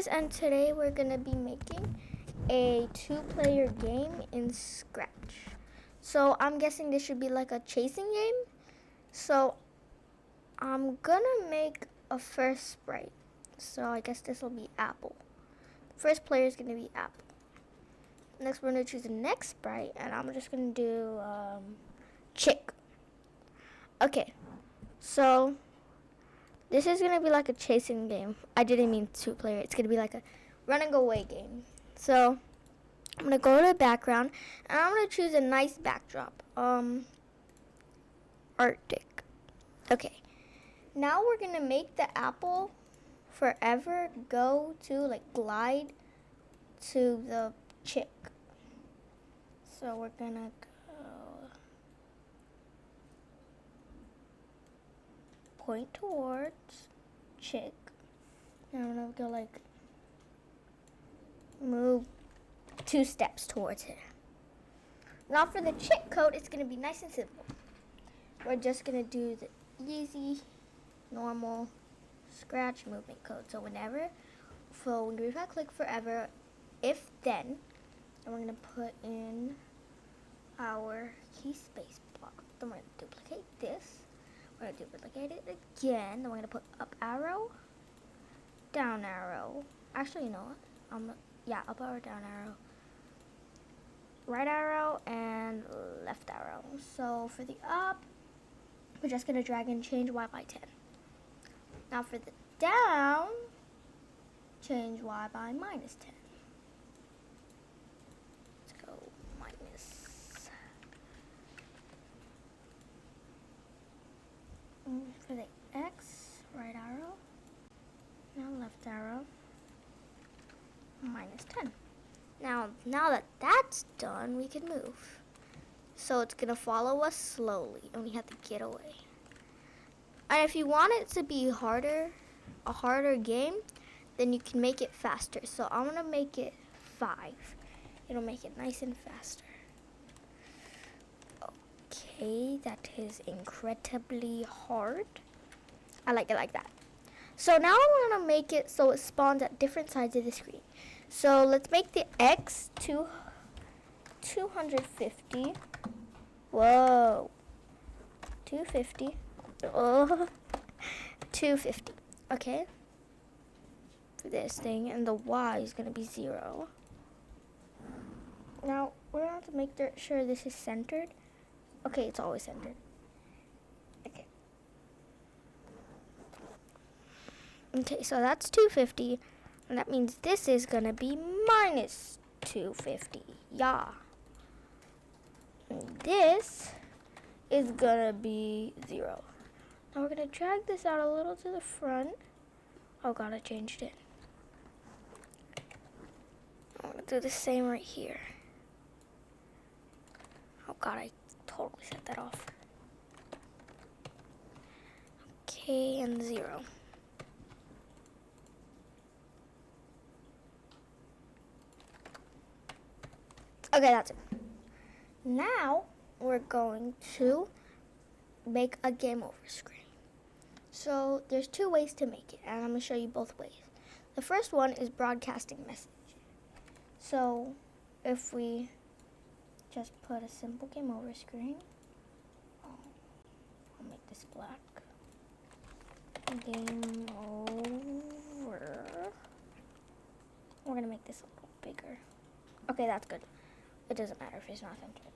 guys, and today we're gonna be making a 2-player game in Scratch. So I'm guessing this should be like a chasing game. So I'm gonna make a first sprite. So I guess this will be Apple. First player is gonna be Apple. Next we're gonna choose the next sprite, and I'm just gonna do Chick. Okay, so this is gonna be like a chasing game. I didn't mean 2-player. It's gonna be like a run and go away game. So I'm gonna go to the background, and I'm gonna choose a nice backdrop. Arctic. Okay. Now we're gonna make the apple forever go to glide to the chick. So we're gonna go point towards chick. And I'm gonna go move 2 steps towards it. Now for the chick code, it's gonna be nice and simple. We're just gonna do the easy, normal Scratch movement code. So when we click forever, if then, and we're gonna put in our key space block. Then we're gonna duplicate this. We're gonna duplicate it again. Then we're gonna put up arrow, down arrow. Actually, you know what? Up arrow, down arrow, right arrow, and left arrow. So for the up, we're just gonna drag and change Y by 10. Now for the down, change Y by minus 10. Let's go minus. For the X, right arrow, now left arrow, minus 10. Now that that's done, we can move. So it's gonna follow us slowly, and we have to get away. And if you want it to be a harder game, then you can make it faster. So I'm gonna make it 5. It'll make it nice and faster. Okay, that is incredibly hard. I like it like that. So now I'm gonna make it so it spawns at different sides of the screen. So let's make the X 250. Whoa. 250. Oh. 250. Okay. For this thing, and the Y is gonna be 0. Now we're gonna have to make sure this is centered. Okay, it's always centered. Okay. Okay, so that's 250, and that means this is gonna be minus 250. Yeah. And this is gonna be 0. Now we're gonna drag this out a little to the front. Oh god, I changed it. I'm gonna do the same right here. Oh god, I totally set that off. Okay, and 0. Okay, that's it. Now we're going to make a game over screen. So there's 2 ways to make it, and I'm going to show you both ways. The first one is broadcasting message. So if we just put a simple game over screen, I'll make this black. Game over. We're going to make this a little bigger. Okay, that's good. It doesn't matter if it's not centered.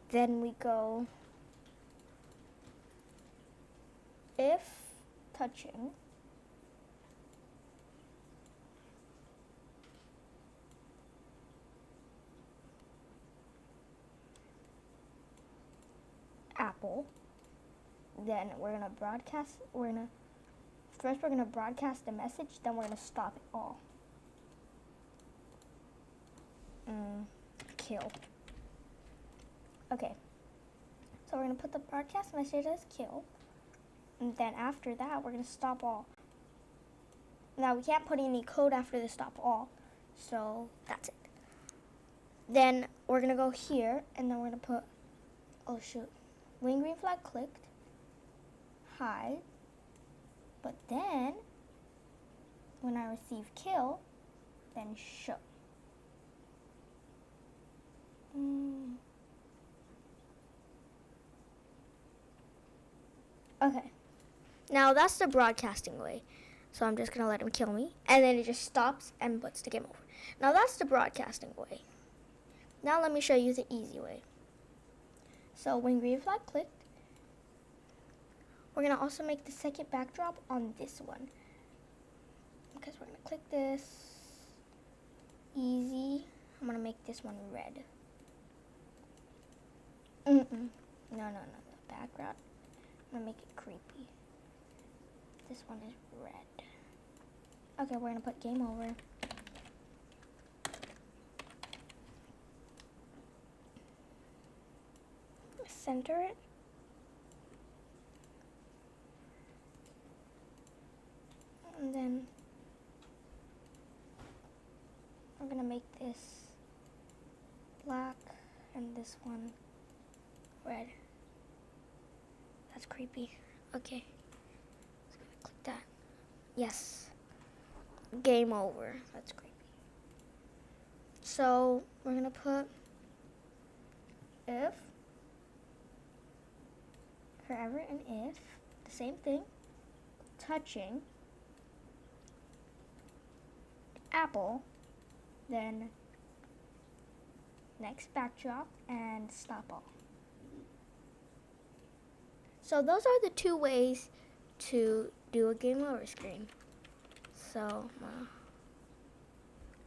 Then we go if touching apple, then we're gonna broadcast. We're gonna broadcast the message. Then we're gonna stop it all. Kill. Okay. So we're gonna put the broadcast message as kill. And then after that, we're going to stop all. Now, we can't put any code after the stop all. So, that's it. Then, we're going to go here. And then we're going to put, oh shoot, when green flag clicked, hide. But then, when I receive kill, then show. Okay. Now that's the broadcasting way. So I'm just going to let him kill me. And then it just stops and puts the game over. Now that's the broadcasting way. Now let me show you the easy way. So when green flag clicked, we're going to also make the second backdrop on this one. Because we're going to click this. Easy. I'm going to make this one red. No, the background. I'm going to make it creepy. This one is red. Okay, we're going to put game over. Center it. And then we're going to make this black and this one red. That's creepy. Okay. Just gonna click that. Yes. Game over. That's creepy. So we're gonna put if, forever and if, the same thing, touching apple, then next backdrop and stop all. So those are the two ways to do a game over screen. So,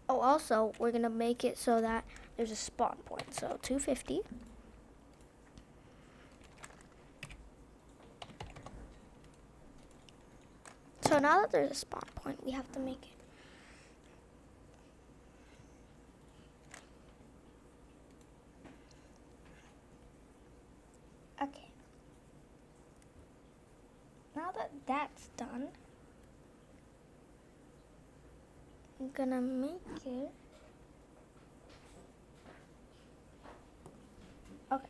oh, also, we're going to make it so that there's a spawn point. So 250. So now that there's a spawn point, we have to make it. Okay. Now that that's done, I'm gonna make it. Okay.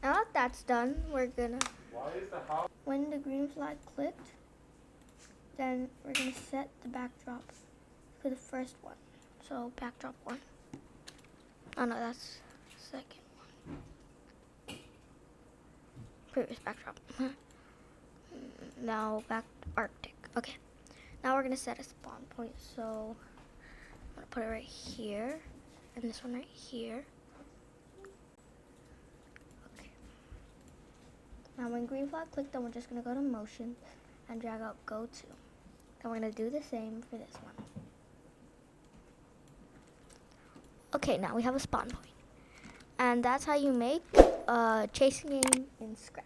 Now that that's done, we're gonna. Why is the house? When the green flag clicked, then we're gonna set the backdrop for the first one. So backdrop 1. Oh no, that's second one. Previous backdrop. Now back Arctic. Okay. Now we're gonna set a spawn point. So I'm gonna put it right here, and this one right here. Okay. Now when green flag clicked, then we're just gonna go to motion and drag out go to. Then we're gonna do the same for this one. Okay, now we have a spawn point. And that's how you make a chasing game in Scratch.